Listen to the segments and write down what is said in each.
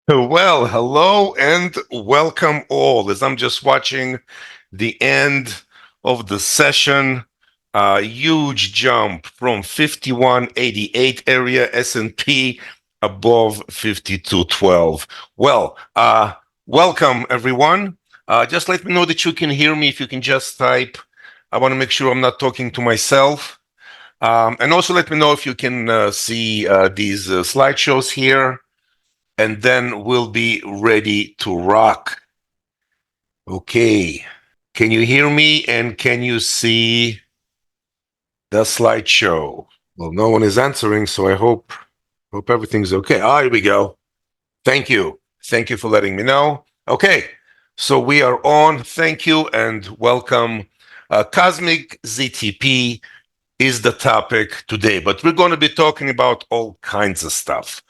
Well, hello and welcome all. As I'm just watching the end of the session, a huge jump from 5188 area S&P above 5212. Well, welcome everyone. Just let me know that you can hear me. If you can just type, I want to make sure I'm not talking to myself. And also let me know if you can see these slideshows here, and then we'll be ready to rock. Okay. Can you hear me and can you see the slideshow? Well, no one is answering, so I hope everything's okay. Here we go. Thank you. Thank you for letting me know. Okay. So we are on. Thank you and welcome. Cosmik Z-TP is the topic today, but we're going to be talking about all kinds of stuff.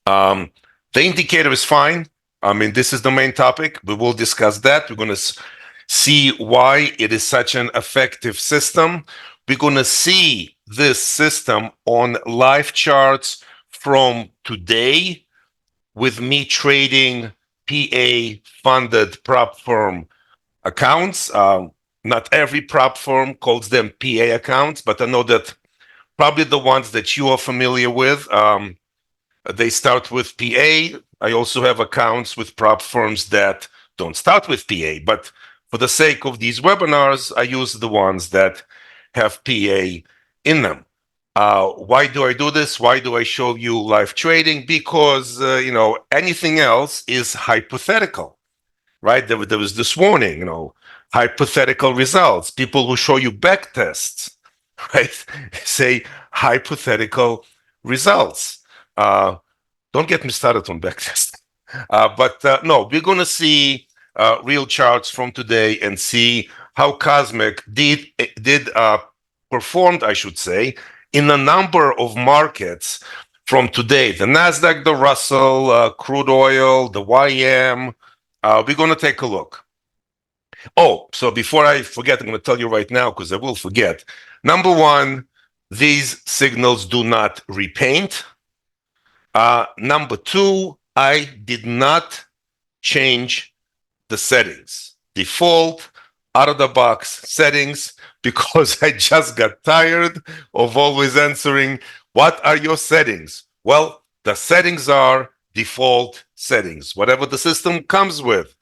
Um, the indicator is fine. I mean, this is the main topic. We will discuss that. We're going to see why it is such an effective system. We're going to see this system on live charts from today with me trading PA funded prop firm accounts. Not every prop firm calls them PA accounts, but I know that probably the ones that you are familiar with. They start with PA. I also have accounts with prop firms that don't start with PA, but for the sake of these webinars, I use the ones that have PA in them. Why do I do this? Why do I show you live trading? Because, anything else is hypothetical, right? There was this warning, hypothetical results. People who show you back tests, right, say hypothetical results. Don't get me started on backtest. But no, we're going to see real charts from today and see how Cosmik did performed, I should say, in a number of markets from today. The NASDAQ, the Russell, crude oil, the YM. We're going to take a look. Oh, so before I forget, I'm going to tell you right now because I will forget. Number one, these signals do not repaint. Number two, I did not change the settings. Default, out of the box settings, because I just got tired of always answering, what are your settings? Well, the settings are default settings. Whatever the system comes with,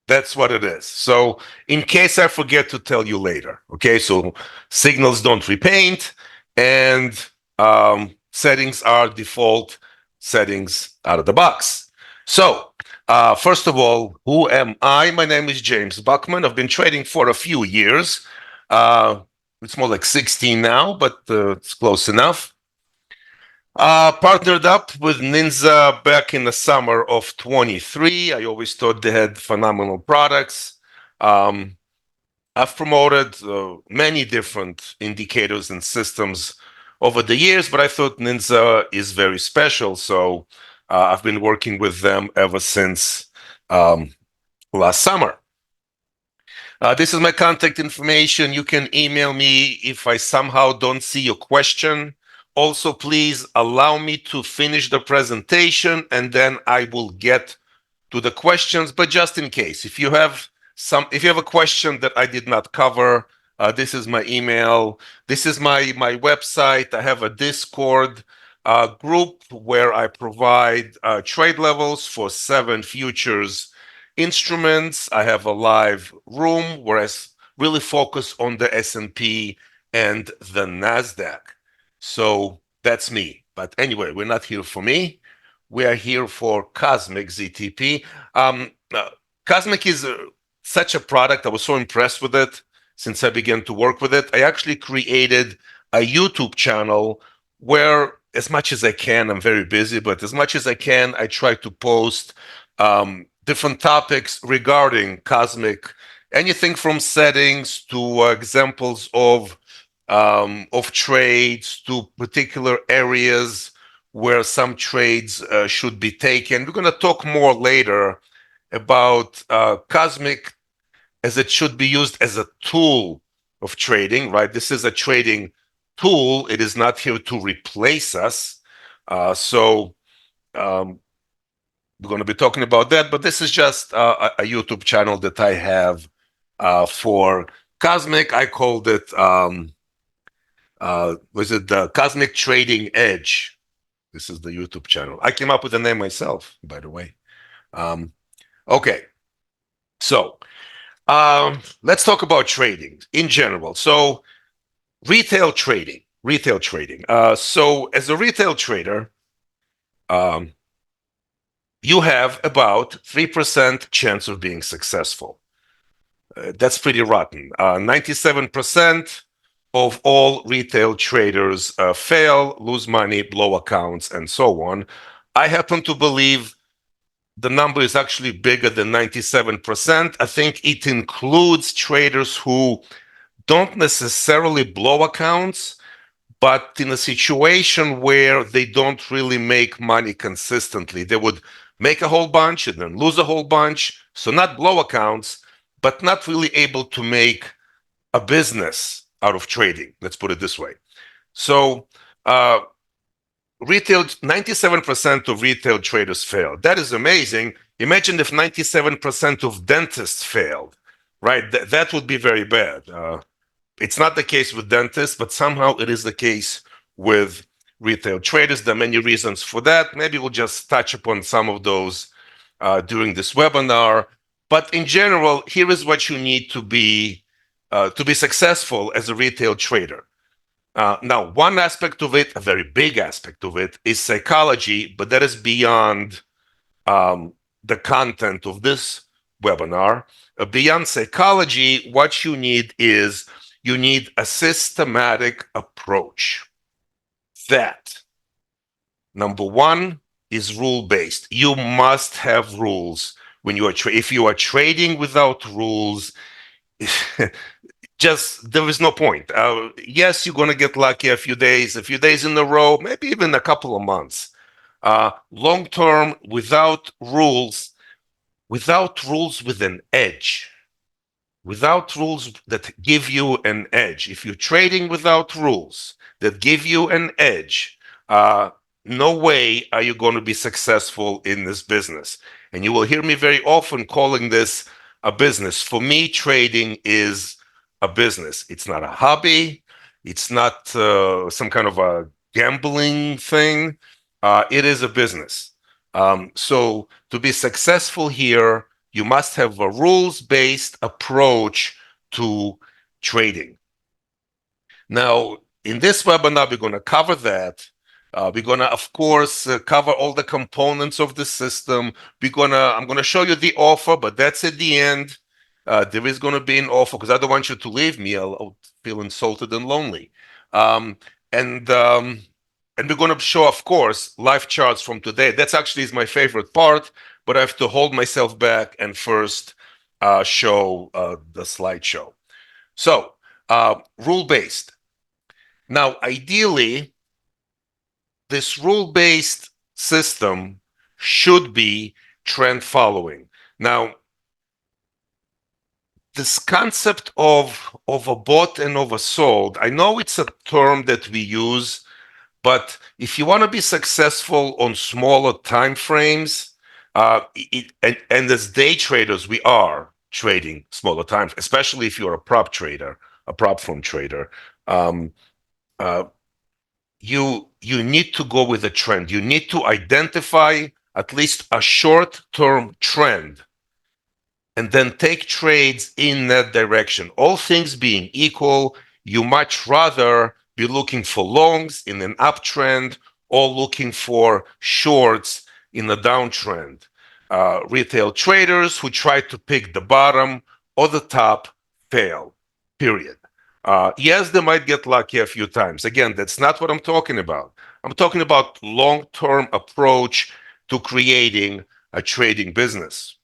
that's what it is. So in case I forget to tell you later, okay, so signals don't repaint, and settings are default settings out of the box. So first of all, who am I? My name is James Buchman. I've been trading for a few years. It's more like 16 now, but it's close enough. Partnered up with NINZA back in the summer of 23. I always thought they had phenomenal products. I've promoted many different indicators and systems over the years, but I thought NINZA is very special. So I've been working with them ever since last summer. This is my contact information. You can email me if I somehow don't see your question. Also, please allow me to finish the presentation and then I will get to the questions. But just in case, if you have a question that I did not cover, this is my email. This is my website. I have a Discord group where I provide trade levels for 7 futures instruments. I have a live room where I really focus on the S&P and the NASDAQ. So that's me. But anyway, we're not here for me. We are here for Cosmik Z-TP. Cosmik is such a product. I was so impressed with it since I began to work with it. I actually created a YouTube channel where, as much as I can, I'm very busy, but as much as I can, I try to post different topics regarding Cosmik, anything from settings to examples of trades to particular areas where some trades should be taken. We're going to talk more later about Cosmik as it should be used as a tool of trading, right? This is a trading tool. It is not here to replace us. So We're going to be talking about that, but this is just a YouTube channel that I have for Cosmik. I called it, was it the Cosmik Trading Edge? This is the YouTube channel. I came up with the name myself, by the way. Okay, so let's talk about trading in general. So retail trading. So as a retail trader, you have about 3% chance of being successful. That's pretty rotten. 97% of all retail traders fail, lose money, blow accounts, and so on. I happen to believe the number is actually bigger than 97%. I think it includes traders who don't necessarily blow accounts, but in a situation where they don't really make money consistently. They would make a whole bunch and then lose a whole bunch. So not blow accounts, but not really able to make a business out of trading. Let's put it this way. So retail, 97% of retail traders fail. That is amazing. Imagine if 97% of dentists failed, right? That would be very bad. It's not the case with dentists, but somehow it is the case with retail traders. There are many reasons for that. Maybe we'll just touch upon some of those during this webinar. But in general, here is what you need to be successful as a retail trader. Now, one aspect of it, a very big aspect of it, is psychology, but that is beyond the content of this webinar. Beyond psychology, what you need is you need a systematic approach. That, number one, is rule-based. You must have rules when you are if you are trading without rules. Just there is no point. Yes, you're going to get lucky a few days in a row, maybe even a couple of months. Long term, without rules with an edge, without rules that give you an edge. If you're trading without rules that give you an edge, no way are you going to be successful in this business. And you will hear me very often calling this a business. For me, trading is a business. It's not a hobby. It's not some kind of a gambling thing. It is a business. So to be successful here, you must have a rules-based approach to trading. Now, in this webinar, we're going to cover that. We're going to, of course, cover all the components of the system. I'm going to show you the offer, but that's at the end. There is going to be an offer because I don't want you to leave me. I'll feel insulted and lonely. And we're going to show, of course, live charts from today. That's actually is my favorite part, but I have to hold myself back and first show the slideshow. So, rule-based. Now, ideally, this rule-based system should be trend following. Now, this concept of overbought and oversold, I know it's a term that we use, but if you want to be successful on smaller time frames, and as day traders, we are trading smaller times, especially if you're a prop trader, a prop firm trader. You need to go with a trend. You need to identify at least a short-term trend and then take trades in that direction. All things being equal, you much rather be looking for longs in an uptrend or looking for shorts in a downtrend. Retail traders who try to pick the bottom or the top fail, period. Yes, they might get lucky a few times. Again, that's not what I'm talking about. I'm talking about long-term approach to creating a trading business.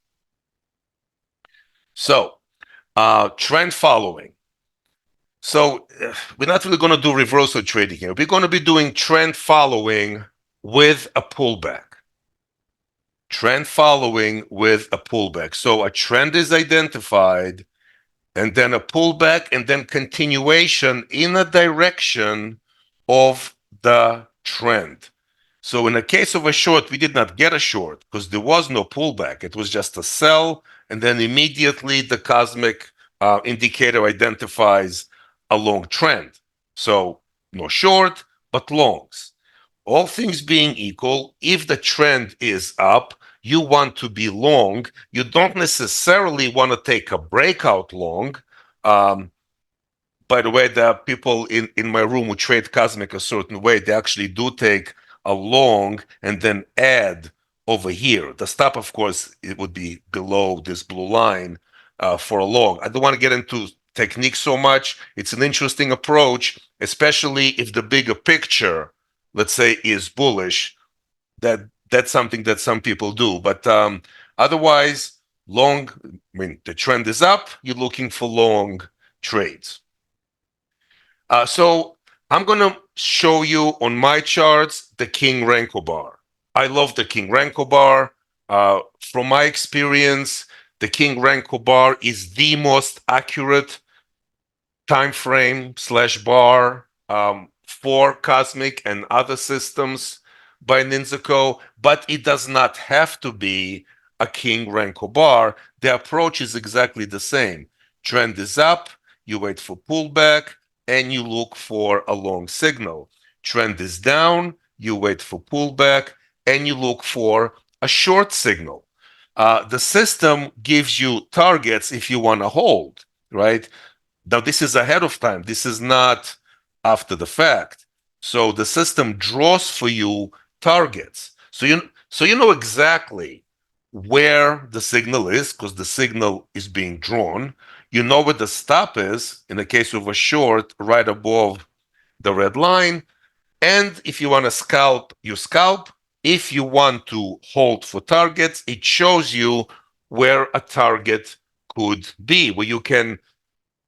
So, trend following. So we're not really going to do reversal trading here. We're going to be doing trend following with a pullback. Trend following with a pullback. So a trend is identified, and then a pullback, and then continuation in a direction of the trend. So in the case of a short, we did not get a short because there was no pullback. It was just a sell, and then immediately the Cosmik indicator identifies a long trend. So no short, but longs. All things being equal, if the trend is up, you want to be long. You don't necessarily want to take a breakout long. Um, by the way, there are people in my room who trade Cosmik a certain way. They actually do take a long and then add over here. The stop, of course, it would be below this blue line for a long. I don't want to get into technique so much. It's an interesting approach, especially if the bigger picture, let's say, is bullish. That's something that some people do. But otherwise, long, I mean, the trend is up. You're looking for long trades. So I'm going to show you on my charts the King Renko bar. I love the King Renko bar. From my experience, the King Renko bar is the most accurate time frame slash bar for Cosmik and other systems by NINZACO, but it does not have to be a King Renko bar. The approach is exactly the same. Trend is up, you wait for pullback, and you look for a long signal. Trend is down, you wait for pullback, and you look for a short signal. The system gives you targets if you want to hold, right? Now, this is ahead of time. This is not after the fact. So the system draws for you targets. So you know exactly where the signal is because the signal is being drawn. You know where the stop is in the case of a short, right above the red line. And if you want to scalp, you scalp. If you want to hold for targets, it shows you where a target could be, where you can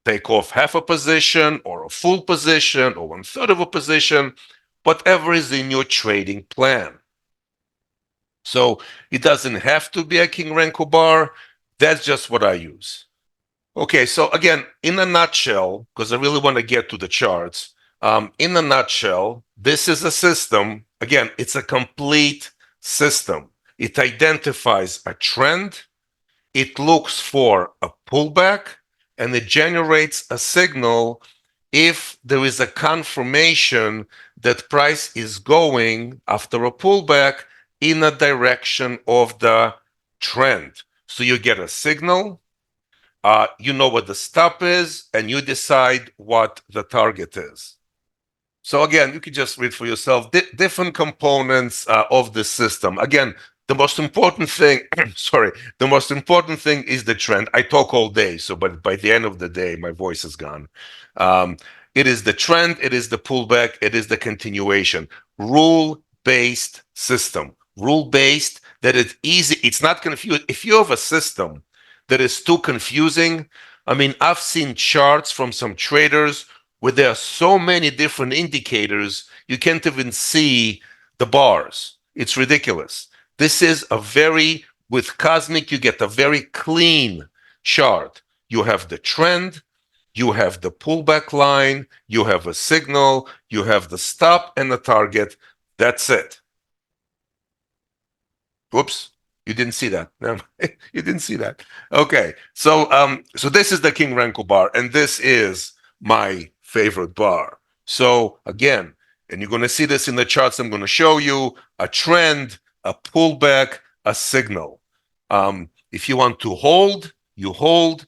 take off half a position or a full position or one third of a position, whatever is in your trading plan. So it doesn't have to be a King Renko bar. That's just what I use. Okay, so again, in a nutshell, because I really want to get to the charts, in a nutshell, this is a system. Again, it's a complete system. It identifies a trend, it looks for a pullback, and it generates a signal if there is a confirmation that price is going after a pullback in a direction of the trend. So you get a signal, you know what the stop is, and you decide what the target is. So again, you could just read for yourself different components of the system. Again, the most important thing, sorry, the most important thing is the trend. I talk all day, so but by the end of the day, my voice is gone. It is the trend, it is the pullback, it is the continuation. Rule-based system. Rule-based that it's easy, it's not confusing. If you have a system that is too confusing, I mean, I've seen charts from some traders where there are so many different indicators, you can't even see the bars. It's ridiculous. This is with Cosmik, you get a very clean chart. You have the trend, you have the pullback line, you have a signal, you have the stop and the target. That's it. Whoops. You didn't see that. No, you didn't see that. Okay. So this is the King Renko bar, and this is my favorite bar. So again, and you're going to see this in the charts I'm going to show you, a trend, a pullback, a signal. If you want to hold, you hold.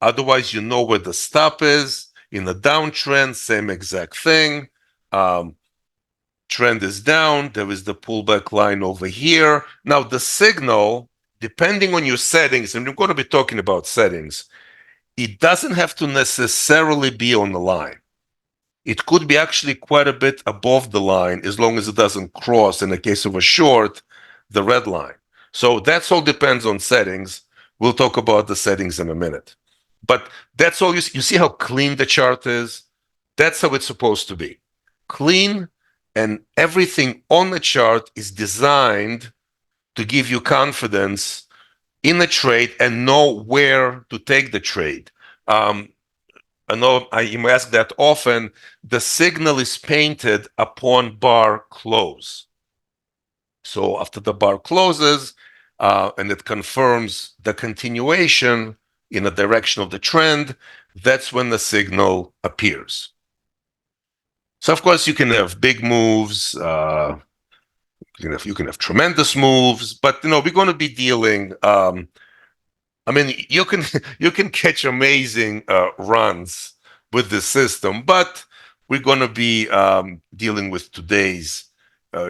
Otherwise, you know where the stop is. In the downtrend, same exact thing. Trend is down. There is the pullback line over here. Now, the signal, depending on your settings, and we're going to be talking about settings, it doesn't have to necessarily be on the line. It could be actually quite a bit above the line as long as it doesn't cross, in the case of a short, the red line. So that's all depends on settings. We'll talk about the settings in a minute. But that's all you see how clean the chart is? That's how it's supposed to be. Clean, and everything on the chart is designed to give you confidence in the trade and know where to take the trade. I know you ask that often. The signal is painted upon bar close. So after the bar closes and it confirms the continuation in the direction of the trend, that's when the signal appears. So of course you can have big moves, you can have tremendous moves, but we're going to be dealing. I mean, you can you can catch amazing runs with this system, but we're going to be dealing with today's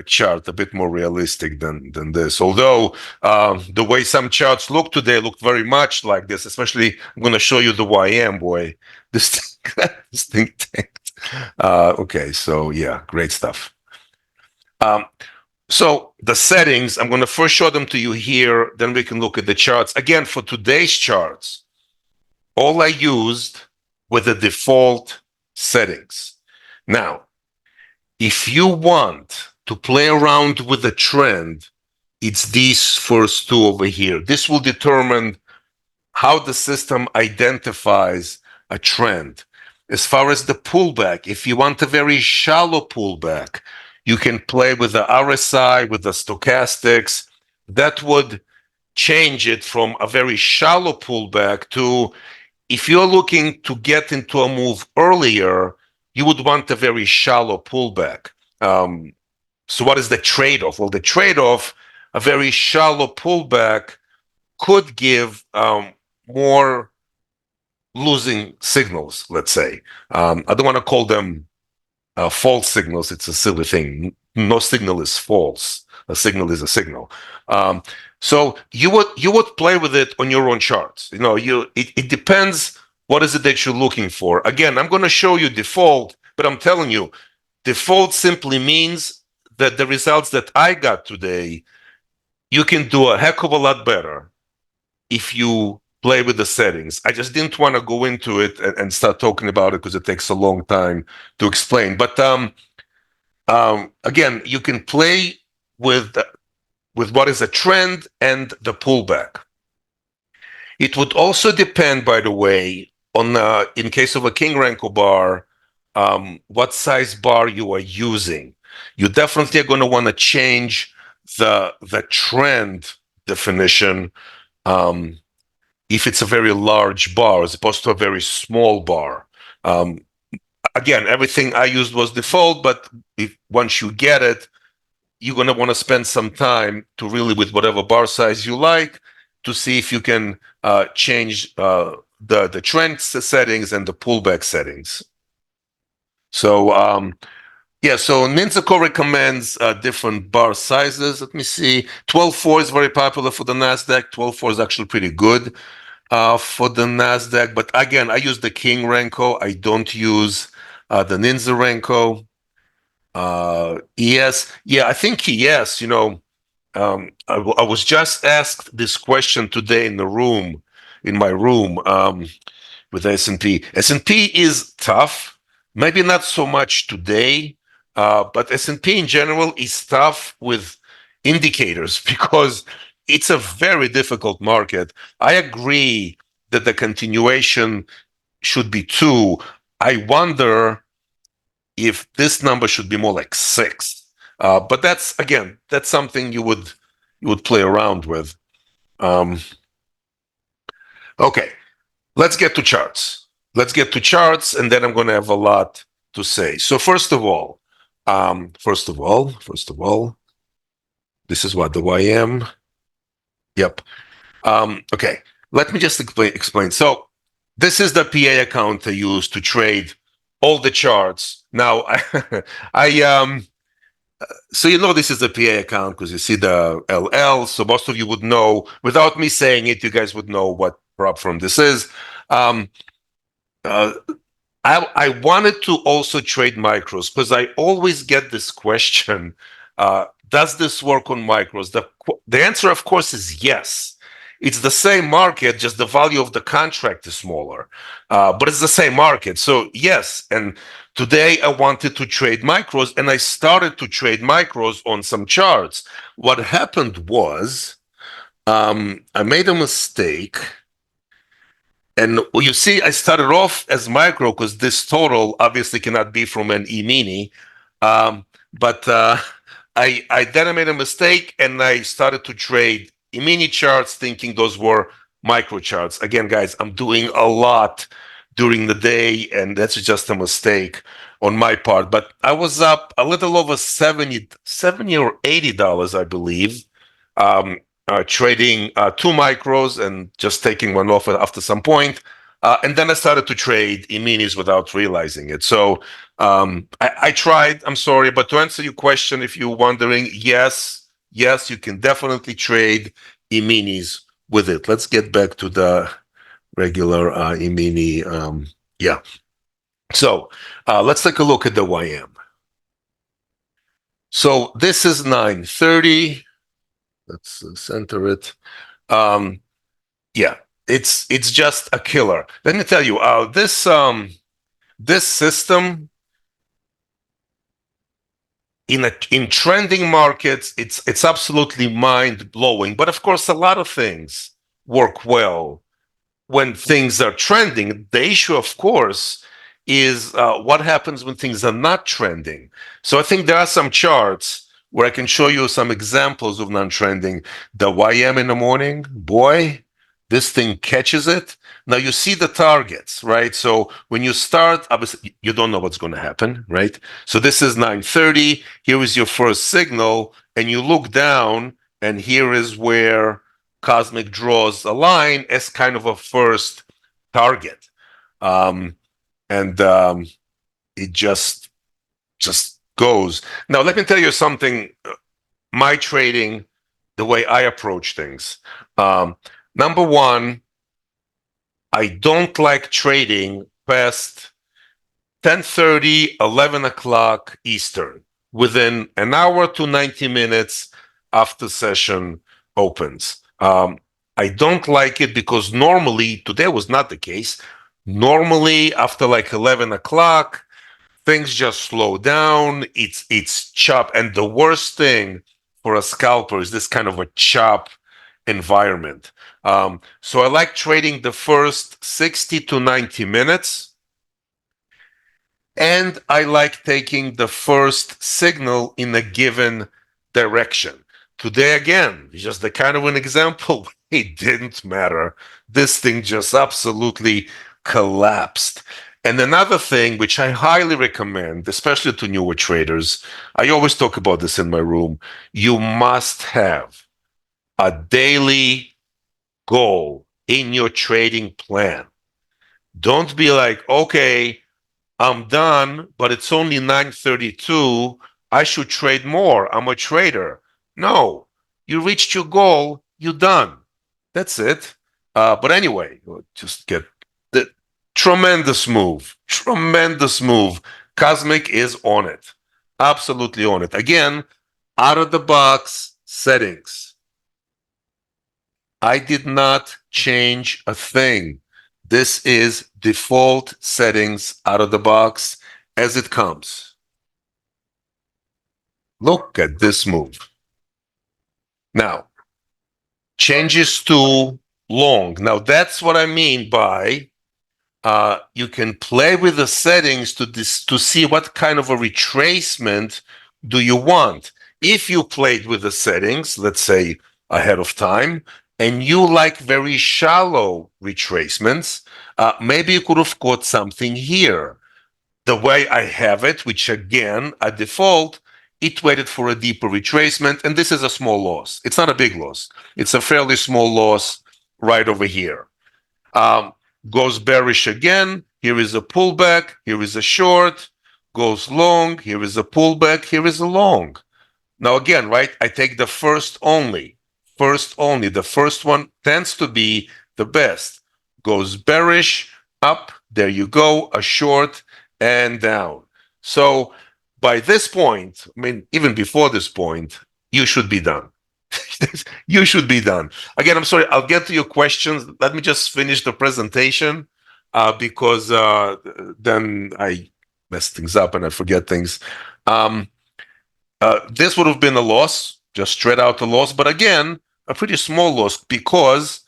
chart a bit more realistic than this. Although the way some charts look today look very much like this, especially I'm going to show you the YM boy. This thing, this thing tanked. Okay, so yeah, great stuff. So the settings, I'm going to first show them to you here, then we can look at the charts. Again, for today's charts, all I used were the default settings. Now, if you want to play around with the trend, it's these first two over here. This will determine how the system identifies a trend. As far as the pullback, if you want a very shallow pullback, you can play with the RSI, with the stochastics. That would change it from a very shallow pullback to, if you're looking to get into a move earlier, you would want a very shallow pullback. So what is the trade-off? Well, the trade-off, a very shallow pullback could give more losing signals, let's say. I don't want to call them false signals. It's a silly thing. No signal is false. A signal is a signal. So you would play with it on your own charts. It depends what is it that you're looking for. Again, I'm going to show you default, but I'm telling you, default simply means that the results that I got today, you can do a heck of a lot better if you play with the settings. I just didn't want to go into it and start talking about it because it takes a long time to explain. But again, you can play with what is a trend and the pullback. It would also depend, by the way, on in case of a King Renko bar, what size bar you are using. You definitely are going to want to change the trend definition if it's a very large bar as opposed to a very small bar. Again, everything I used was default, but once you get it, you're going to want to spend some time to really, with whatever bar size you like, to see if you can change the trend settings and the pullback settings. So so NINZA recommends different bar sizes. Let me see. 12.4 is very popular for the NASDAQ. 12.4 is actually pretty good for the NASDAQ. But again, I use the King Renko. I don't use the ninzarenko. ES. Yeah, I think ES, I was just asked this question today in my room with S&P. S&P is tough. Maybe not so much today. But S&P in general is tough with indicators because it's a very difficult market. I agree that the continuation should be 2. I wonder if this number should be more like 6. But that's something you would play around with. Okay, let's get to charts. And then I'm going to have a lot to say. So first of all, this is what the YM. Yep. Okay. Let me just explain. So this is the PA account I use to trade all the charts. Now, so this is the PA account because you see the LL. So most of you would know, without me saying it, you guys would know what prop firm this is. I wanted to also trade micros because I always get this question, does this work on micros? The answer, of course, is yes. It's the same market, just the value of the contract is smaller, but it's the same market. So yes, and today I wanted to trade micros and I started to trade micros on some charts. What happened was I made a mistake. And you see, I started off as micro because this total obviously cannot be from an E-mini. But I then I made a mistake and I started to trade mini charts thinking those were micro charts. Again, guys, I'm doing a lot during the day, and that's just a mistake on my part. But I was up a little over 70 or $80, I believe, trading two micros and just taking one off after some point. And then I started to trade minis without realizing it. So I tried. I'm sorry, but to answer your question, if you're wondering, yes, you can definitely trade minis with it. Let's get back to the regular mini. Yeah. So let's take a look at the YM. So this is 930. Let's center it. Yeah, it's just a killer. Let me tell you, this system in trending markets, it's absolutely mind blowing. But of course, a lot of things work well when things are trending. The issue, of course, is what happens when things are not trending. So I think there are some charts where I can show you some examples of non-trending. The YM in the morning, boy, this thing catches it. Now you see the targets, right? So when you start, obviously you don't know what's going to happen, right? So this is 930. Here is your first signal, and you look down, and here is where Cosmik draws a line as kind of a first target, and it just goes. Now let me tell you something. My trading, the way I approach things. Number one, I don't like trading past 10:30, 11 o'clock Eastern, within an hour to 90 minutes after session opens. I don't like it because normally, today was not the case. Normally, after like 11 o'clock, things just slow down. It's chop. And the worst thing for a scalper is this kind of a chop environment. So I like trading the first 60 to 90 minutes. And I like taking the first signal in a given direction. Today, again, just the kind of an example, it didn't matter. This thing just absolutely collapsed. And another thing, which I highly recommend, especially to newer traders, I always talk about this in my room, you must have a daily goal in your trading plan. Don't be like, okay, I'm done, but it's only 9:32. I should trade more. I'm a trader. No, you reached your goal. You're done. That's it. But anyway, just get the tremendous move. Tremendous move. Cosmik is on it. Absolutely on it. Again, out of the box settings. I did not change a thing. This is default settings out of the box as it comes. Look at this move. Now, changes to long. Now, that's what I mean by you can play with the settings to see what kind of a retracement do you want. If you played with the settings, let's say ahead of time, and you like very shallow retracements, maybe you could have caught something here. The way I have it, which again, at default, it waited for a deeper retracement, and this is a small loss. It's not a big loss. It's a fairly small loss right over here. Goes bearish again. Here is a pullback. Here is a short. Goes long. Here is a pullback. Here is a long. Now again, right, I take the first only. First only. The first one tends to be the best. Goes bearish, up, there you go, a short, and down. So by this point, I mean, even before this point, you should be done. You should be done. Again, I'm sorry, I'll get to your questions. Let me just finish the presentation because then I mess things up and I forget things. This would have been a loss, just straight out a loss, but again, a pretty small loss because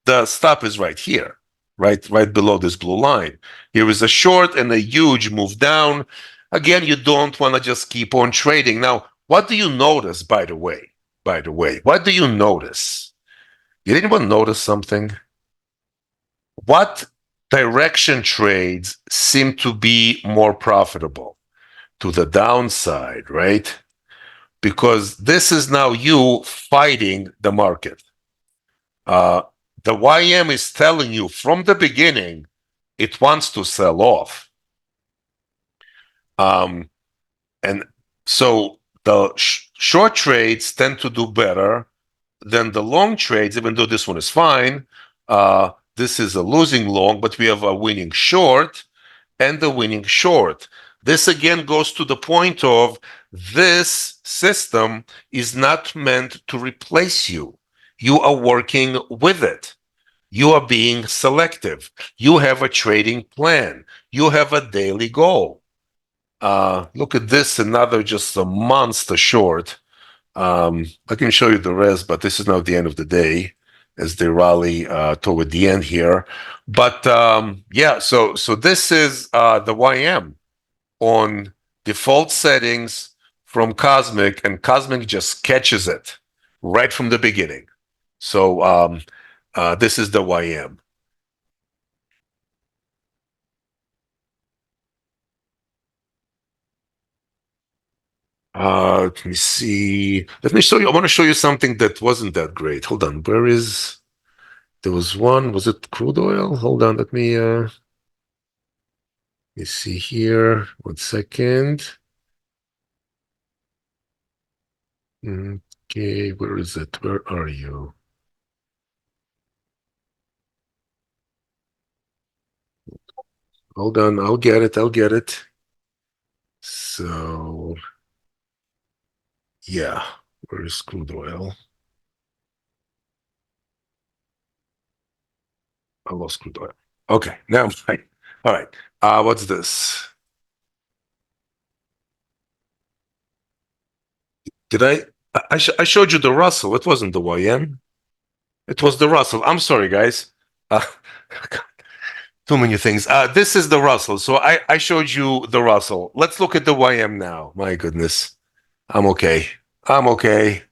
the stop is right here, right below this blue line. Here is a short and a huge move down. Again, you don't want to just keep on trading. Now, what do you notice, by the way? What do you notice? Did anyone notice something? What direction trades seem to be more profitable? To the downside, right? Because this is now you fighting the market. The YM is telling you from the beginning it wants to sell off. And so the short trades tend to do better than the long trades, even though this one is fine. This is a losing long, but we have a winning short and a winning short. This again goes to the point of this system is not meant to replace you. You are working with it. You are being selective. You have a trading plan. You have a daily goal. Look at this, another just a monster short. I can show you the rest, but this is now the end of the day as they rally toward the end here. But yeah, so this is the YM on default settings from Cosmik, and Cosmik just catches it right from the beginning. So this is the YM. Let me see. Let me show you. I want to show you something that wasn't that great. Hold on. Where is? There was one. Was it crude oil? Hold on. Let me see here. 1 second. Okay, where is it? Where are you? Hold on. I'll get it. I'll get it. So, yeah. Where is crude oil? I lost crude oil. Okay, now I'm fine. All right. What's this? Did I showed you the Russell. It wasn't the YM. It was the Russell. I'm sorry, guys. Uh, too many things. This is the Russell. So I showed you the Russell. Let's look at the YM now. My goodness. I'm okay. I'm okay.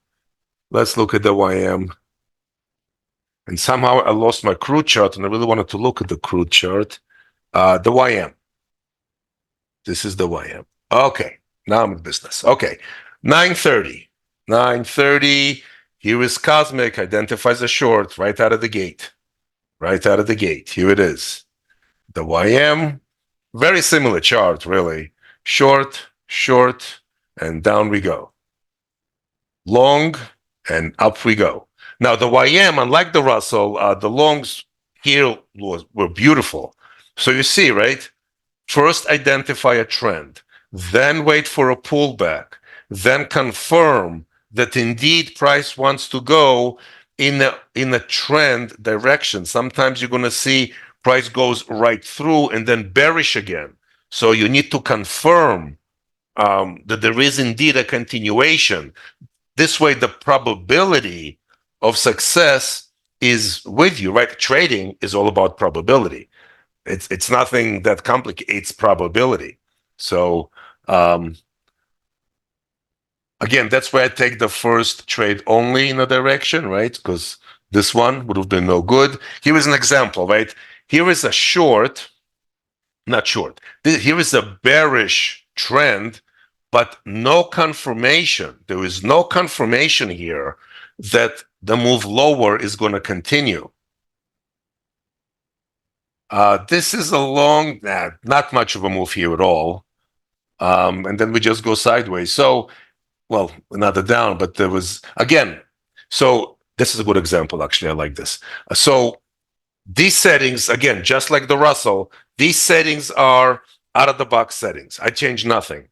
Let's look at the YM. And somehow I lost my crude chart, and I really wanted to look at the crude chart. The YM. This is the YM. Okay. Now I'm in business. Okay. 9:30. 9:30. Here is Cosmik. Identifies a short right out of the gate. Right out of the gate. Here it is. The YM. Very similar chart, really. Short, short, and down we go. Long, and up we go. Now, the YM, unlike the Russell, the longs here were beautiful. So you see, right? First, identify a trend, then wait for a pullback, then confirm that indeed price wants to go in a trend direction. Sometimes you're going to see price goes right through and then bearish again. So you need to confirm that there is indeed a continuation. This way, the probability of success is with you, right? Trading is all about probability. It's nothing that complicates. It's probability. So again, that's why I take the first trade only in a direction, right? Because this one would have been no good. Here is an example, right? Here is a short, not short. Here is a bearish trend, but no confirmation. There is no confirmation here that the move lower is going to continue. This is a long, not much of a move here at all. And then we just go sideways. So, well, another down, but there was, again, so this is a good example, actually. I like this. So these settings, again, just like the Russell, these settings are out of the box settings. I changed nothing.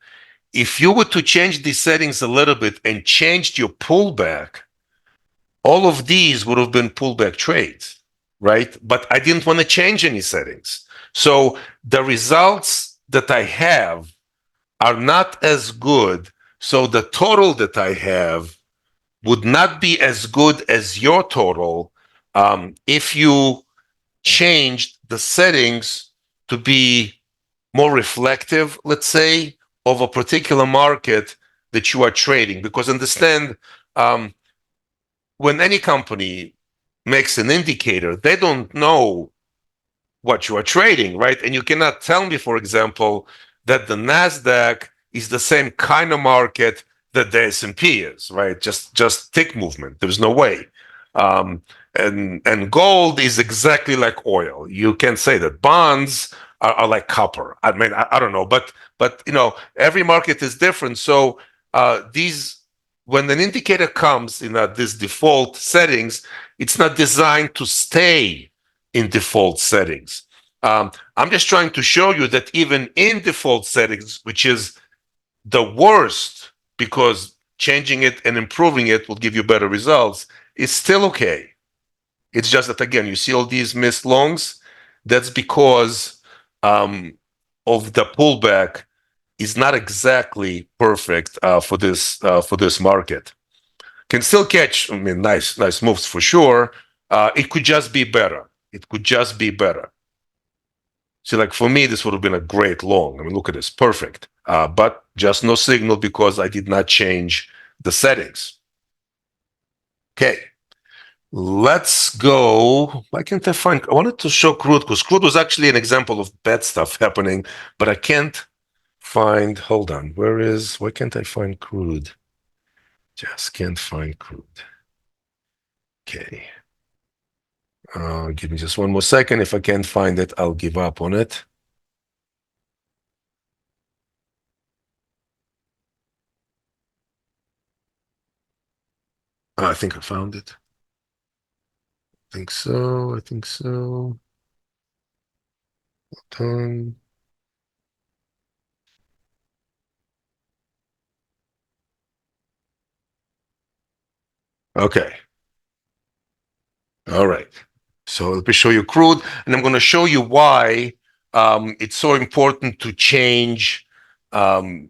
If you were to change these settings a little bit and changed your pullback, all of these would have been pullback trades, right? But I didn't want to change any settings. So the results that I have are not as good. So the total that I have would not be as good as your total if you changed the settings to be more reflective, let's say, of a particular market that you are trading. Because understand, when any company makes an indicator, they don't know what you are trading, right? And you cannot tell me, for example, that the NASDAQ is the same kind of market that the S&P is, right? Just tick movement. There's no way. And gold is exactly like oil. You can say that bonds are like copper. I mean, I don't know, but every market is different. So these when an indicator comes in these default settings, it's not designed to stay in default settings. I'm just trying to show you that even in default settings, which is the worst, because changing it and improving it will give you better results, is still okay. It's just that, again, you see all these missed longs. That's because of the pullback is not exactly perfect for this market. Can still catch, I mean, nice moves for sure. It could just be better. It could just be better. See, like for me, this would have been a great long. I mean, look at this, perfect. But just no signal because I did not change the settings. Okay, let's go. Why can't I find? I wanted to show Crude because Crude was actually an example of bad stuff happening, but I can't find. Hold on, why can't I find Crude? Just can't find Crude. Okay. Give me just one more second. If I can't find it, I'll give up on it. I think I found it. I think so. I think so. Done. Okay. All right. So let me show you Crude, and I'm going to show you why it's so important to change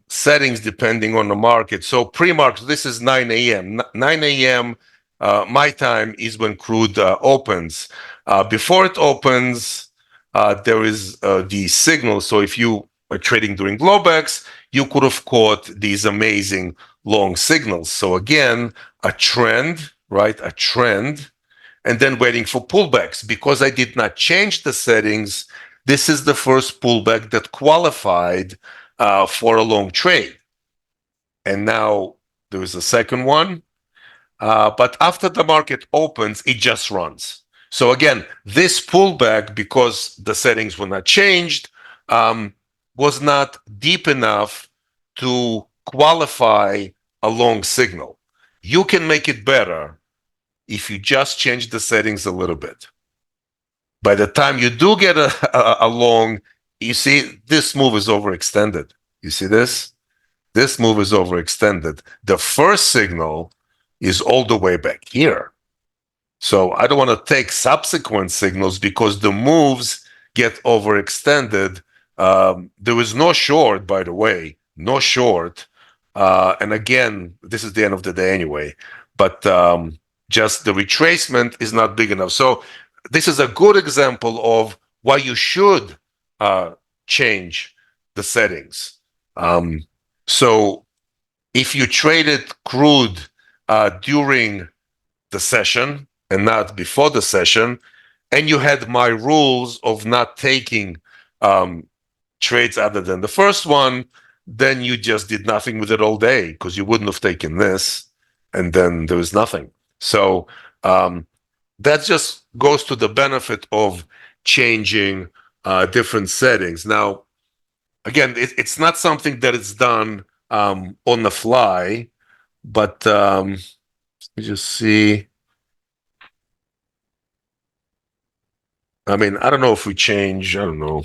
settings depending on the market. So pre-market, this is 9 a.m. 9 a.m. My time is when Crude opens. Before it opens, there is the signal. So if you are trading during Globex, you could have caught these amazing long signals. So again, a trend, right? A trend, and then waiting for pullbacks. Because I did not change the settings, this is the first pullback that qualified for a long trade. And now there is a second one. But after the market opens, it just runs. So again, this pullback, because the settings were not changed, was not deep enough to qualify a long signal. You can make it better if you just change the settings a little bit. By the time you do get a long, you see this move is overextended. You see this? This move is overextended. The first signal is all the way back here. So I don't want to take subsequent signals because the moves get overextended. There was no short, by the way, no short. And again, this is the end of the day anyway. But just the retracement is not big enough. So this is a good example of why you should change the settings. So if you traded Crude during the session and not before the session, and you had my rules of not taking trades other than the first one, then you just did nothing with it all day because you wouldn't have taken this, and then there was nothing. So that just goes to the benefit of changing different settings. Now, again, it's not something that is done on the fly, but let me just see. I mean, I don't know if we change. I don't know.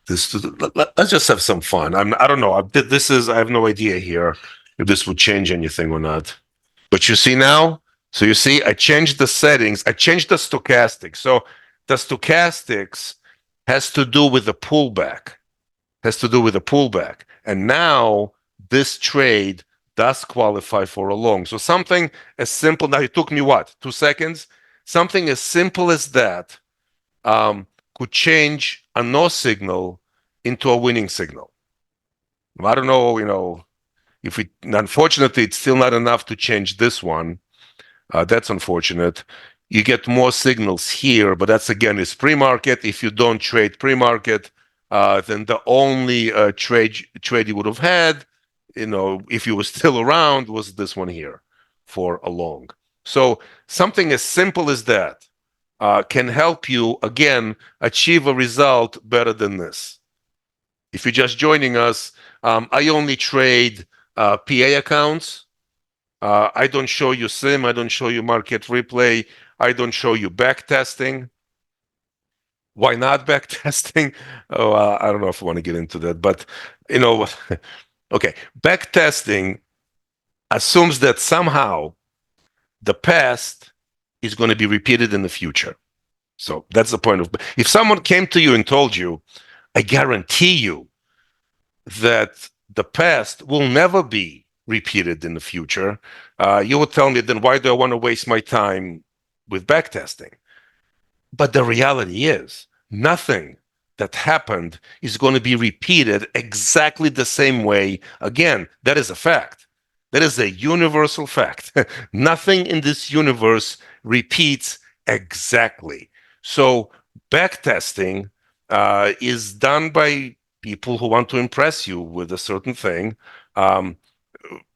Let's just have some fun. I don't know. I have no idea here if this would change anything or not. But you see now, so you see, I changed the settings. I changed the stochastics. So the stochastics has to do with the pullback. Has to do with the pullback. And now this trade does qualify for a long. So something as simple. Now it took me what, 2 seconds? Something as simple as that could change a no signal into a winning signal. I don't know, Unfortunately, it's still not enough to change this one. That's unfortunate. You get more signals here, but that's again is pre-market. If you don't trade pre-market, then the only trade you would have had, if you were still around, was this one here for a long. So something as simple as that can help you again achieve a result better than this. If you're just joining us, I only trade PA accounts. I don't show you sim. I don't show you market replay. I don't show you back testing. Why not back testing? Oh, I don't know if I want to get into that, but okay. Back testing assumes that somehow the past is going to be repeated in the future. So that's the point of. If someone came to you and told you, I guarantee you that the past will never be repeated in the future, you would tell me, then why do I want to waste my time with backtesting? But the reality is, nothing that happened is going to be repeated exactly the same way again. That is a fact. That is a universal fact. Nothing in this universe repeats exactly. So backtesting is done by people who want to impress you with a certain thing. Um,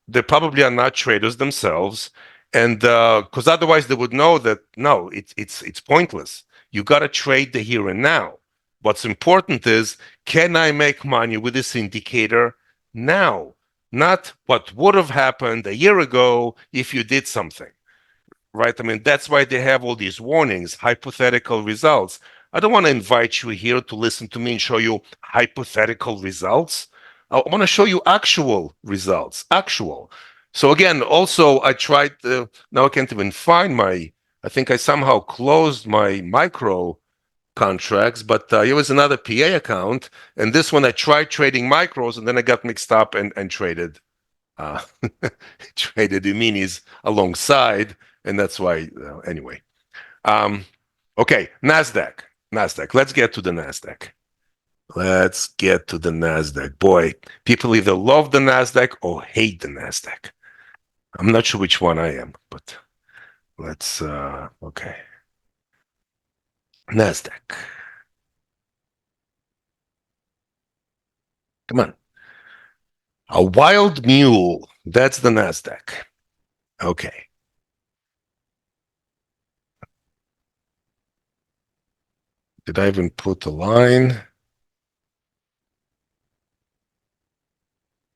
they probably are not traders themselves, and because otherwise they would know that no, it's pointless. You got to trade the here and now. What's important is, can I make money with this indicator now? Not what would have happened a year ago if you did something. Right? I mean, that's why they have all these warnings, hypothetical results. I don't want to invite you here to listen to me and show you hypothetical results. I want to show you actual results, actual. So again, also I tried, now I can't even find I think I somehow closed my micro contracts, but here was another PA account. And this one I tried trading micros and then I got mixed up and traded uh, traded the minis alongside, and that's why. Anyway, okay, NASDAQ. NASDAQ. Let's get to the NASDAQ. Let's get to the NASDAQ. Boy, people either love the NASDAQ or hate the NASDAQ. I'm not sure which one I am, but let's. Okay, NASDAQ. Come on. A wild mule. That's the NASDAQ. Okay. Did I even put a line?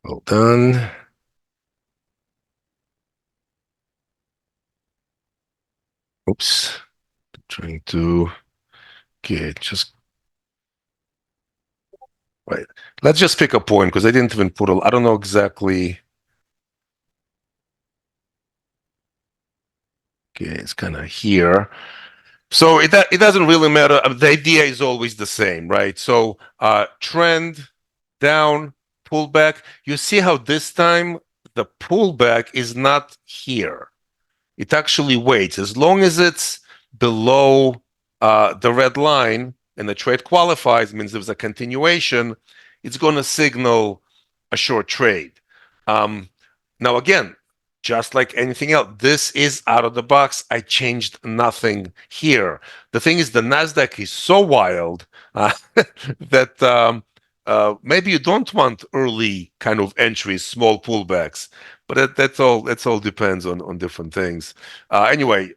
Well done. Oops. Trying to get just right. Let's just pick a point because I didn't even put I don't know exactly. Okay, it's kind of here. So it doesn't really matter. The idea is always the same, right? So trend down, pullback. You see how this time the pullback is not here. It actually waits. As long as it's below the red line and the trade qualifies, means there's a continuation, it's going to signal a short trade. Now, again, just like anything else, this is out of the box. I changed nothing here. The thing is, the NASDAQ is so wild that maybe you don't want early kind of entries, small pullbacks, but that's all depends on different things. Anyway,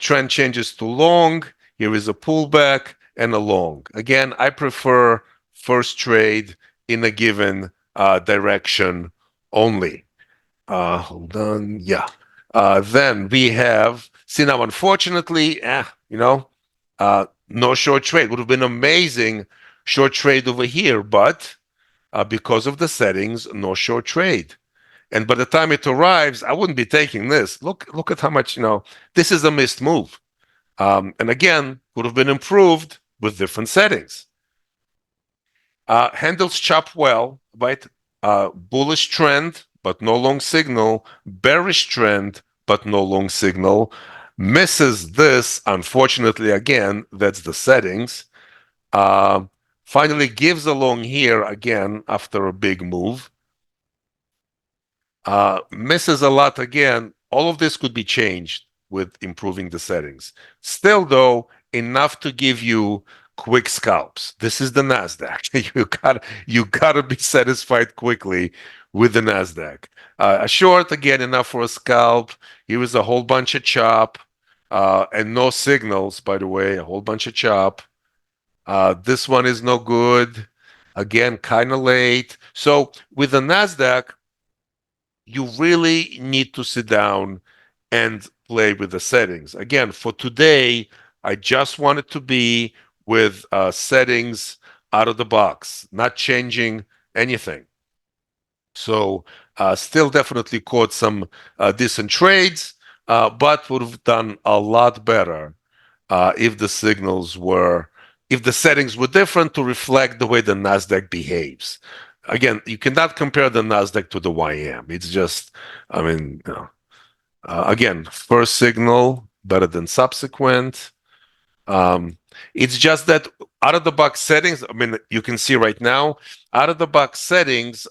trend changes to long. Here is a pullback and a long. Again, I prefer first trade in a given direction only. Hold on. Yeah. Then we have, see now, unfortunately, no short trade. Would have been amazing short trade over here, but because of the settings, no short trade. And by the time it arrives, I wouldn't be taking this. Look at how much, this is a missed move. And again, would have been improved with different settings. Handles chop well, right? Bullish trend, but no long signal. Bearish trend, but no long signal. Misses this, unfortunately, again, that's the settings. Finally gives a long here again after a big move. Misses a lot again. All of this could be changed with improving the settings. Still, though, enough to give you quick scalps. This is the NASDAQ. You gotta be satisfied quickly with the NASDAQ. A short, again, enough for a scalp. Here is a whole bunch of chop, and no signals, by the way, a whole bunch of chop. This one is no good. Again, kind of late. So with the NASDAQ, you really need to sit down and play with the settings. Again, for today, I just want it to be with settings out of the box, not changing anything. So still definitely caught some decent trades, but would have done a lot better if the if the settings were different to reflect the way the Nasdaq behaves. Again, you cannot compare the Nasdaq to the YM. It's just, I mean, again, first signal better than subsequent. Um, it's just that out of the box settings, I mean, you can see right now, out of the box settings,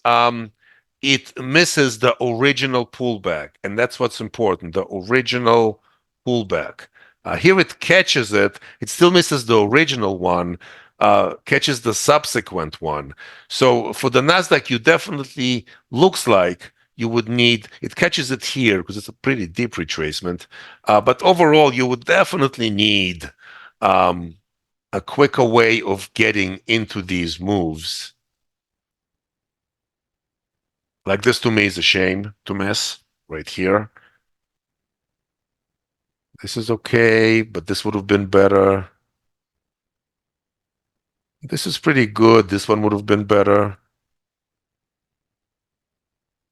it misses the original pullback. And that's what's important, the original pullback. Here it catches it. It still misses the original one, catches the subsequent one. So for the NASDAQ, you definitely looks like you would need, it catches it here because it's a pretty deep retracement. But overall, you would definitely need um, a quicker way of getting into these moves. Like this to me is a shame to miss right here. This is okay, but this would have been better. This is pretty good. This one would have been better.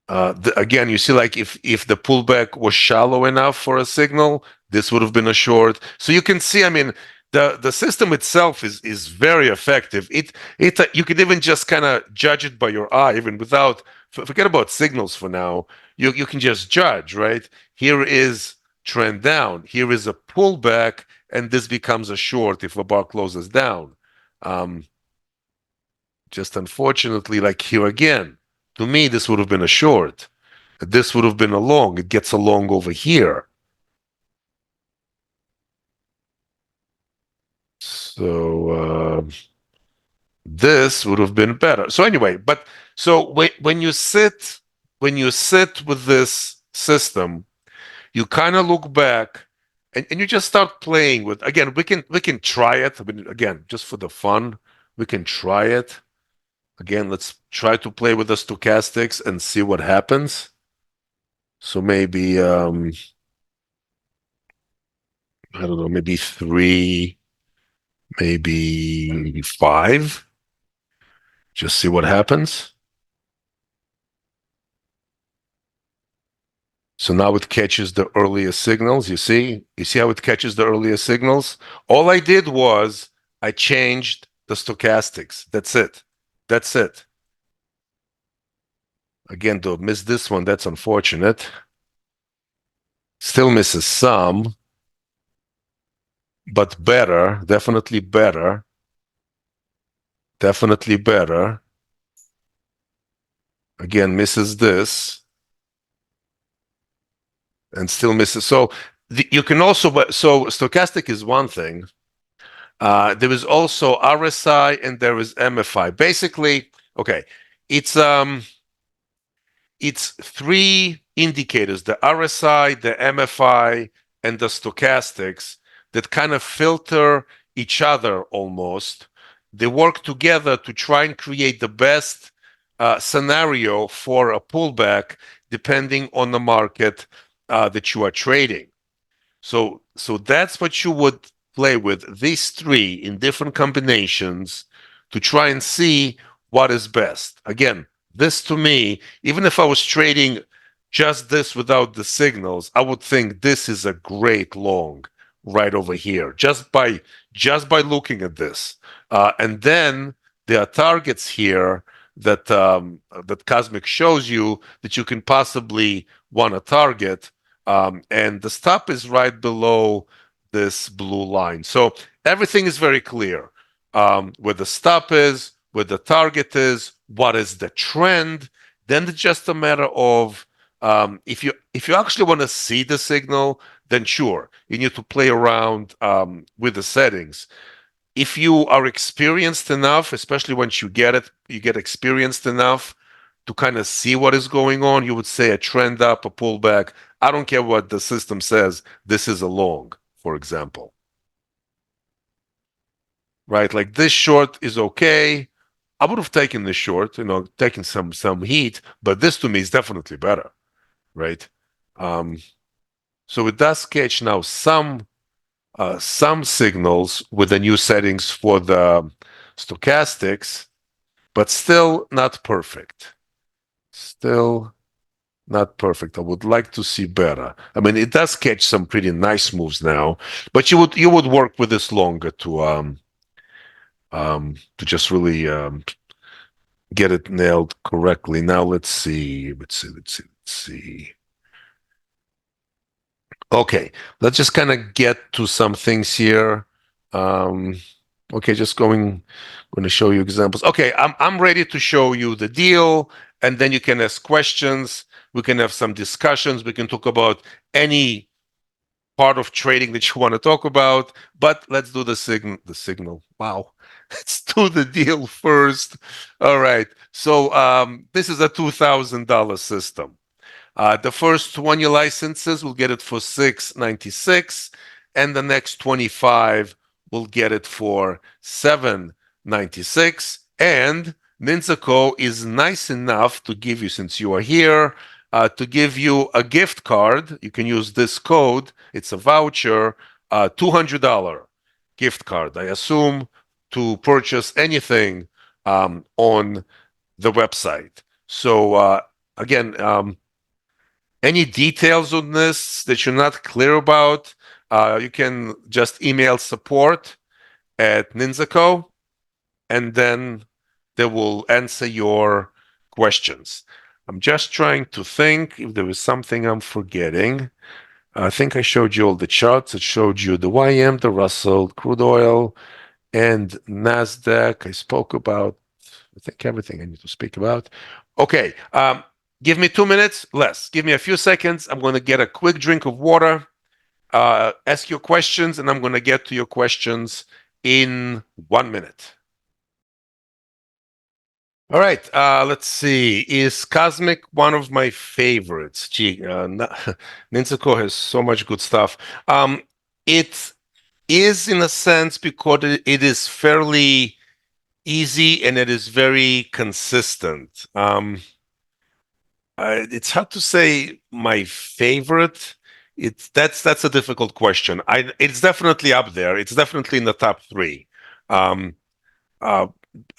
Again, you see, like if the pullback was shallow enough for a signal, this would have been a short. So you can see, I mean, the system itself is very effective. It you could even just kind of judge it by your eye, even without forget about signals for now. You can just judge, right? Here is trend down. Here is a pullback, and this becomes a short if the bar closes down. Um, just unfortunately, like here again, to me, this would have been a short. This would have been a long. It gets a long over here. So this would have been better. So anyway, but so when you sit with this system, you kind of look back and you just start playing with again, we can try it. I mean, again, just for the fun, we can try it. Again, let's try to play with the stochastics and see what happens. So maybe I don't know, maybe three, maybe five. Just see what happens. So now it catches the earliest signals. You see how it catches the earliest signals? All I did was I changed the stochastics. That's it. That's it. Again, to miss this one, that's unfortunate. Still misses some, but better, definitely better. Definitely better. Again, misses this and still misses. So you can also, so stochastic is one thing. There is also RSI and there is MFI. Basically, okay, it's it's three indicators: the RSI, the MFI, and the stochastics that kind of filter each other almost. They work together to try and create the best scenario for a pullback depending on the market that you are trading. So that's what you would play with, these three in different combinations to try and see what is best. Again, this to me, even if I was trading just this without the signals, I would think this is a great long right over here, just by looking at this. And then there are targets here that Cosmik shows you that you can possibly want to target, and the stop is right below this blue line. So everything is very clear. Where the stop is, where the target is, what is the trend. Then it's just a matter of If you actually want to see the signal, then sure, you need to play around with the settings. If you are experienced enough, especially once you get experienced enough to kind of see what is going on, you would say a trend up, a pullback. I don't care what the system says. This is a long, for example, right? Like this short is okay. I would have taken this short, taken some heat, but this to me is definitely better, right? Um, so it does catch now some signals with the new settings for the stochastics, but still not perfect. Still not perfect. I would like to see better. I mean, it does catch some pretty nice moves now, but you would work with this longer to just really get it nailed correctly. Now let's see. Okay, let's just kind of get to some things here. Um, okay, going to show you examples. Okay, I'm ready to show you the deal, and then you can ask questions. We can have some discussions. We can talk about any part of trading that you want to talk about. But let's do the signal. The signal. Wow, let's do the deal first. All right. So this is a $2,000 system. The first 20 licenses will get it for $696, and the next 25 will get it for $796. And NINZACO is nice enough to give you, since you are here, to give you a gift card. You can use this code. It's a voucher, $200 gift card, I assume, to purchase anything on the website. So again, any details on this that you're not clear about, you can just email support at ninzaco, and then they will answer your questions. I'm just trying to think if there was something I'm forgetting. I think I showed you all the charts. It showed you the YM, the Russell, crude oil, and NASDAQ. I spoke about, I think, everything I need to speak about. Okay. Give me 2 minutes, less. Give me a few seconds. I'm going to get a quick drink of water, ask your questions, and I'm going to get to your questions in 1 minute. All right, let's see. Is Cosmik one of my favorites? Gee, ninzaco has so much good stuff. It is in a sense because it is fairly easy and it is very consistent. It's hard to say my favorite. That's a difficult question. It's definitely up there. It's definitely in the top three. Um, uh,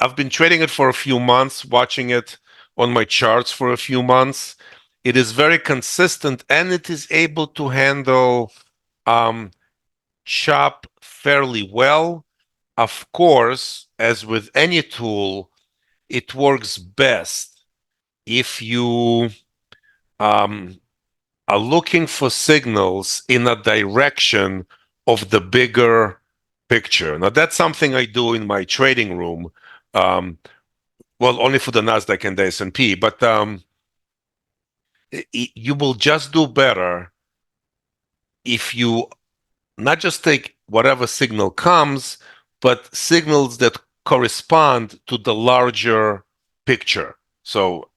I've been trading it for a few months, watching it on my charts for a few months. It is very consistent and it is able to handle chop fairly well. Of course, as with any tool, it works best if you are looking for signals in a direction of the bigger picture. Now, that's something I do in my trading room. Well, only for the NASDAQ and the S&P, but you will just do better if you not just take whatever signal comes, but signals that correspond to the larger picture. So,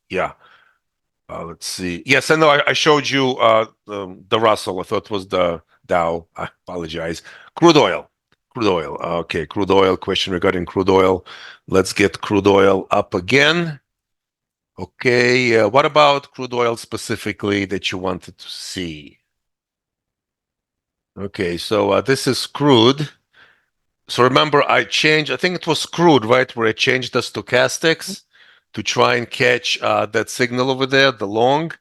yeah. Let's see. Yes, I know I showed you the Russell. I thought it was the Dow. I apologize. Crude oil. Crude oil. Okay, crude oil. Question regarding crude oil. Let's get crude oil up again. Okay, what about crude oil specifically that you wanted to see? Okay, so this is crude. So remember, I think it was crude, right? Where I changed the stochastics to try and catch that signal over there, the long.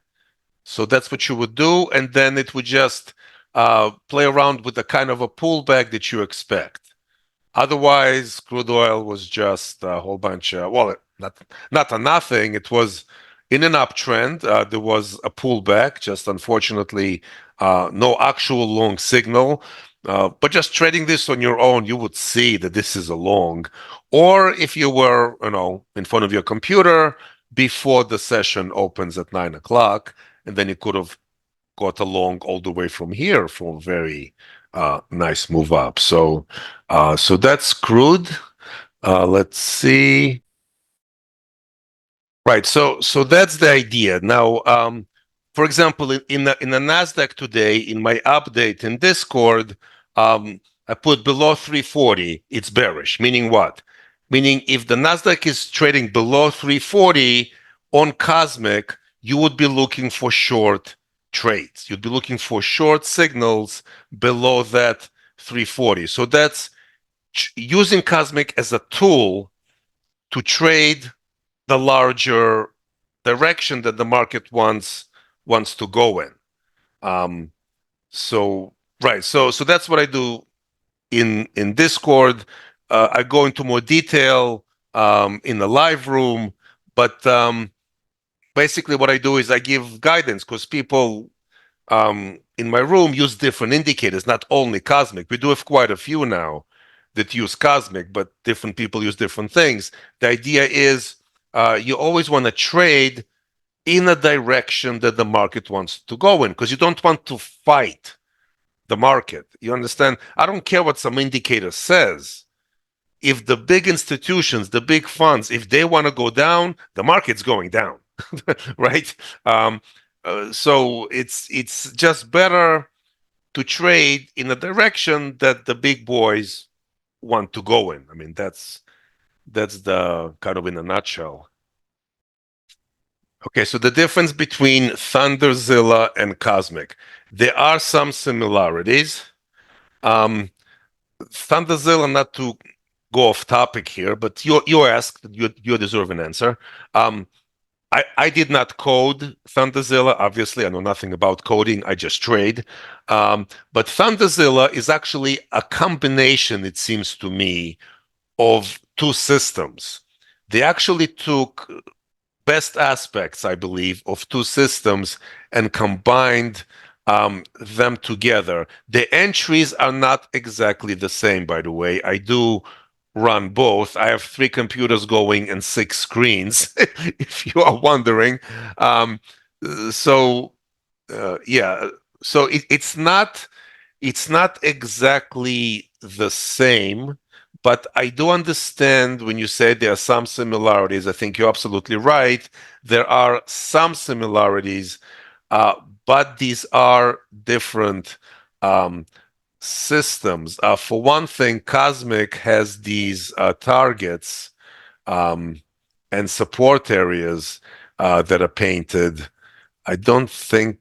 So that's what you would do, and then it would just play around with the kind of a pullback that you expect. Otherwise, crude oil was just a whole bunch of, well, not a nothing. It was in an uptrend. There was a pullback, just unfortunately, no actual long signal. But just trading this on your own, you would see that this is a long. Or if you were, in front of your computer, before the session opens at 9 o'clock, and then it could have got along all the way from here for a very nice move up. So that's Crude. Let's see. Right. So that's the idea. Now, for example, in the NASDAQ today, in my update in Discord, I put below 340, it's bearish. Meaning what? Meaning if the NASDAQ is trading below 340 on Cosmic, you would be looking for short trades. You'd be looking for short signals below that 340. So that's using Cosmic as a tool to trade the larger direction that the market wants to go in. So right, so that's what I do in Discord. I go into more detail in the live room, but basically what I do is I give guidance because people in my room use different indicators, not only Cosmic. We do have quite a few now that use Cosmic, but different people use different things. The idea is you always want to trade in a direction that the market wants to go in because you don't want to fight the market. You understand? I don't care what some indicator says. If the big institutions, the big funds, if they want to go down, the market's going down, right? So it's just better to trade in a direction that the big boys want to go in. I mean, that's the kind of in a nutshell. Okay, so the difference between ThunderZilla and Cosmic. There are some similarities. ThunderZilla, not to go off topic here, but you asked, you deserve an answer. I did not code ThunderZilla. Obviously, I know nothing about coding. I just trade. But ThunderZilla is actually a combination, it seems to me, of two systems. They actually took best aspects, I believe, of two systems and combined them together. The entries are not exactly the same, by the way. I do run both. I have 3 computers going and 6 screens, if you are wondering. So yeah, so it's not exactly the same, but I do understand when you say there are some similarities. I think you're absolutely right. There are some similarities, but these are different systems. For one thing, Cosmic has these targets and support areas that are painted. I don't think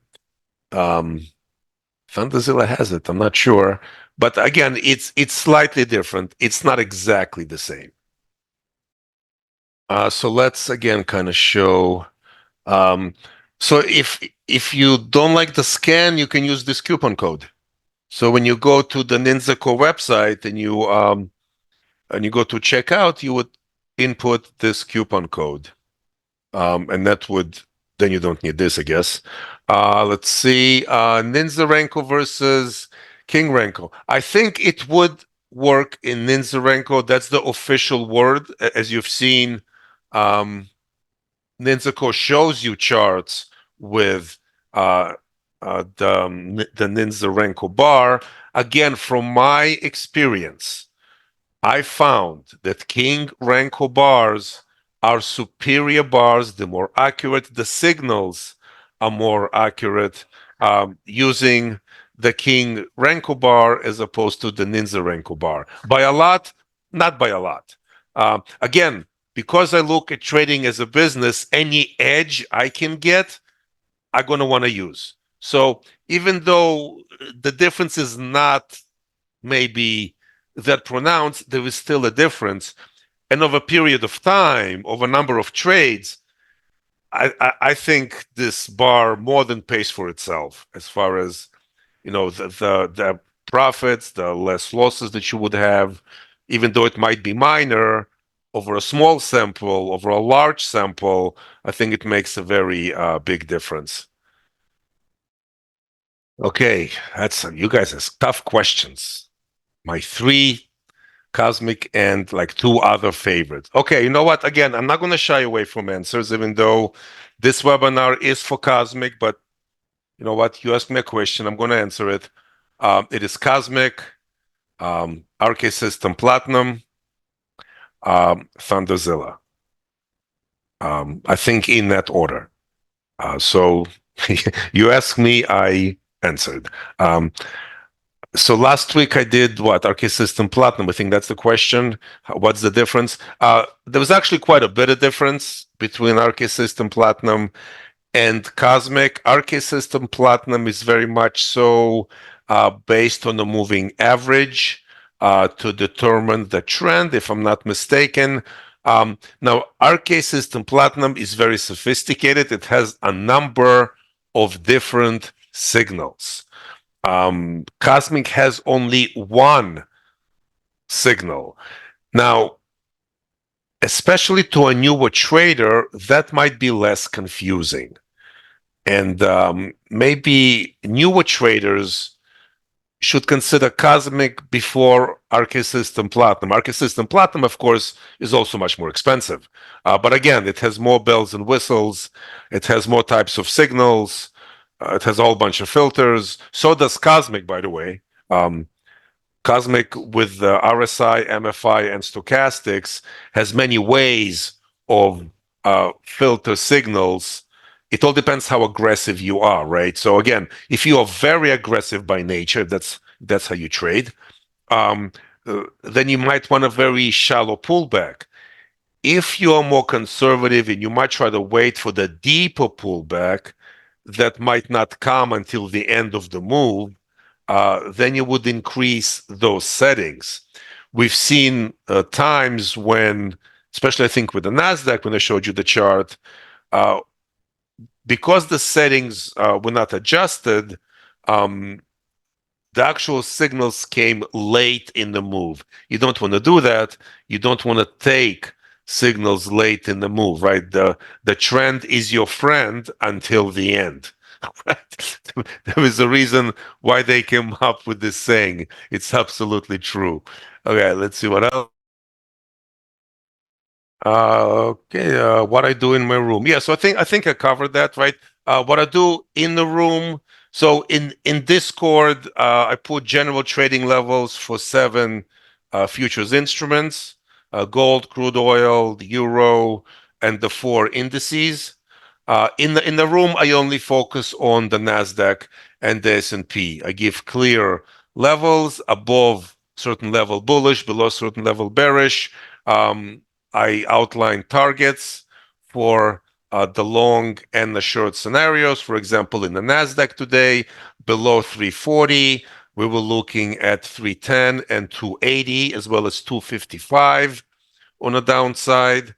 ThunderZilla has it. I'm not sure, but again, it's slightly different. It's not exactly the same. So let's again kind of show. So if you don't like the scan, you can use this coupon code. So when you go to the NINZARenko website and you go to checkout, you would input this coupon code, and that would then you don't need this, I guess. Let's see, ninzarenko versus kingrenko. I think it would work in ninzarenko. That's the official word, as you've seen. ninzarenko shows you charts with the ninzarenko bar. Again, from my experience, I found that King Renko bars are superior bars. The more accurate the signals are more accurate using the King Renko bar as opposed to the ninzarenko bar. By a lot, not by a lot. Again, because I look at trading as a business, any edge I can get, I'm going to want to use. So even though the difference is not maybe that pronounced, there is still a difference. And over a period of time, over a number of trades, I think this bar more than pays for itself as far as the profits, the less losses that you would have, even though it might be minor over a small sample, over a large sample. I think it makes a very big difference. Okay, that's you guys have tough questions. My three Cosmik, and like two other favorites. Okay, you know what? Again, I'm not going to shy away from answers, even though this webinar is for Cosmik, but you know what? You asked me a question, I'm going to answer it. It is Cosmik, RK System Platinum, ThunderZilla. I think in that order. So you asked me, I answered. So last week I did what? RK System Platinum. I think that's the question. What's the difference? There was actually quite a bit of difference between RK System Platinum and Cosmik. RK System Platinum is very much so based on the moving average to determine the trend, if I'm not mistaken. Now, RK System Platinum is very sophisticated. It has a number of different signals. Cosmik has only one signal. Now, especially to a newer trader, that might be less confusing. And maybe newer traders should consider Cosmik before RK System Platinum. RK System Platinum, of course, is also much more expensive. But again, it has more bells and whistles. It has more types of signals. It has a whole bunch of filters. So does Cosmik, by the way. Cosmik with the RSI, MFI, and stochastics has many ways of filter signals. It all depends how aggressive you are, right? So again, if you are very aggressive by nature, that's how you trade. Then you might want a very shallow pullback. If you are more conservative and you might try to wait for the deeper pullback that might not come until the end of the move, then you would increase those settings. We've seen times when, especially I think with the NASDAQ, when I showed you the chart, uh, because the settings were not adjusted, the actual signals came late in the move. You don't want to do that. You don't want to take signals late in the move, right? The trend is your friend until the end. There is a reason why they came up with this saying. It's absolutely true. Okay, let's see what else. Okay, what I do in my room. Yeah, so I think I covered that, right? What I do in the room. So in Discord, I put general trading levels for 7 futures instruments: gold, crude oil, the euro, and the 4 indices. In the room, I only focus on the Nasdaq and the S&P. I give clear levels: above certain level bullish, below certain level bearish. I outline targets for the long and the short scenarios. For example, in the Nasdaq today, below 340, we were looking at 310 and 280, as well as 255 on the downside.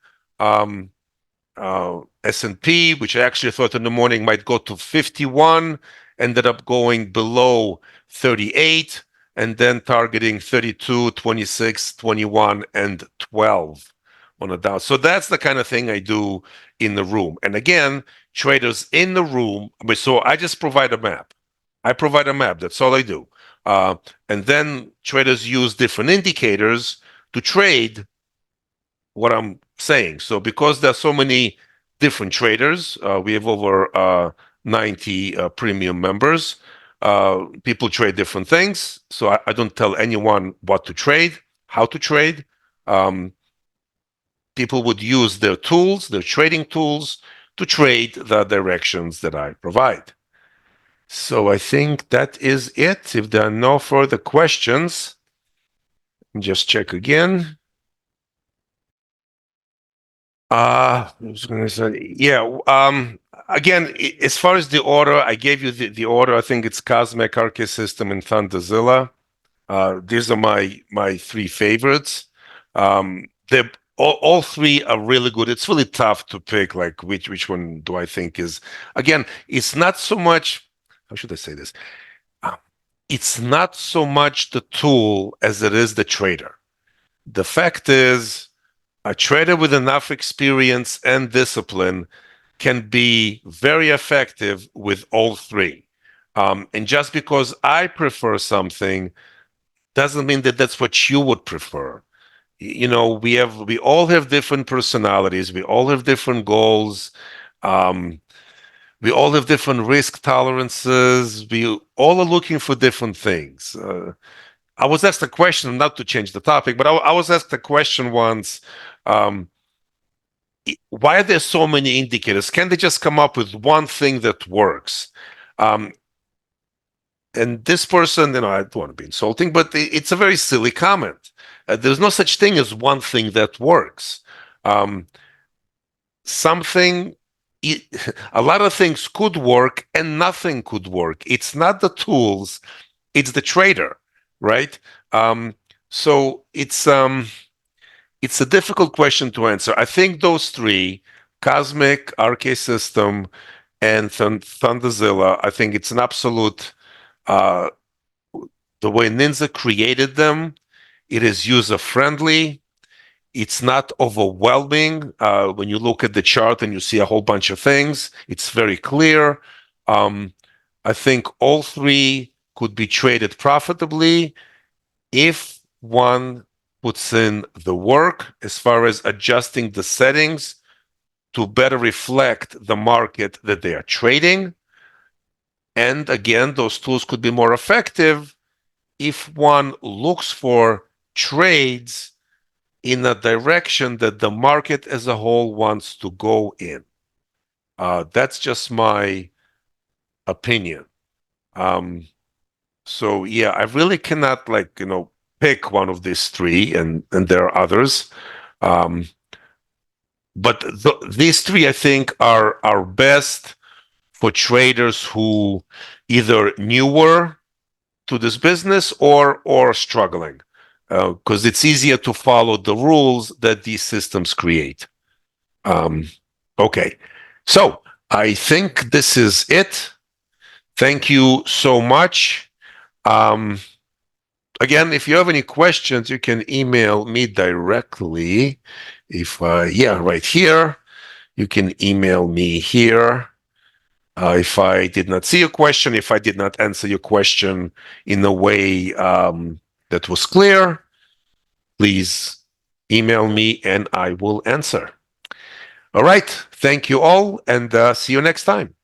S&P, which I actually thought in the morning might go to 51, ended up going below 38, and then targeting 32, 26, 21, and 12 on the down. So that's the kind of thing I do in the room. And again, traders in the room, so I just provide a map. I provide a map. That's all I do. And then traders use different indicators to trade what I'm saying. So because there are so many different traders, we have over 90 premium members. People trade different things. So I don't tell anyone what to trade, how to trade. People would use their tools, their trading tools, to trade the directions that I provide. So I think that is it. If there are no further questions, just check again. I was gonna say, yeah. Again, as far as the order, I gave you the order. I think it's Cosmik, RK System, and ThunderZilla. These are my 3 favorites. They're all 3 are really good. It's really tough to pick like which one do I think is. Again, it's not so much. How should I say this? Uh, It's not so much the tool as it is the trader. The fact is, a trader with enough experience and discipline can be very effective with all 3. And just because I prefer something doesn't mean that that's what you would prefer. We all have different personalities. We all have different goals. Um, we all have different risk tolerances. We all are looking for different things. I was asked a question, not to change the topic, but I was asked a question once. Um, why are there so many indicators? Can they just come up with one thing that works? Um, and this person, I don't want to be insulting, but it's a very silly comment. There's no such thing as one thing that works. Um, something, a lot of things could work and nothing could work. It's not the tools, it's the trader, right? Um, so it's a difficult question to answer. I think those three, Cosmik, RK System, and Thunderzilla, I think it's an absolute, uh, the way NINZA created them, it is user friendly. It's not overwhelming. When you look at the chart and you see a whole bunch of things, it's very clear. Um, I think all three could be traded profitably if one puts in the work as far as adjusting the settings to better reflect the market that they are trading. And again, those tools could be more effective if one looks for trades in a direction that the market as a whole wants to go in. That's just my opinion. So yeah, I really cannot pick one of these three, and there are others. Um, but these three, I think, are best for traders who either newer to this business or struggling, because it's easier to follow the rules that these systems create. Okay, so I think this is it. Thank you so much. Again, if you have any questions, you can email me directly. Right here. You can email me here. If I did not see your question, if I did not answer your question in a way that was clear, please email me and I will answer. All right. Thank you all, and see you next time.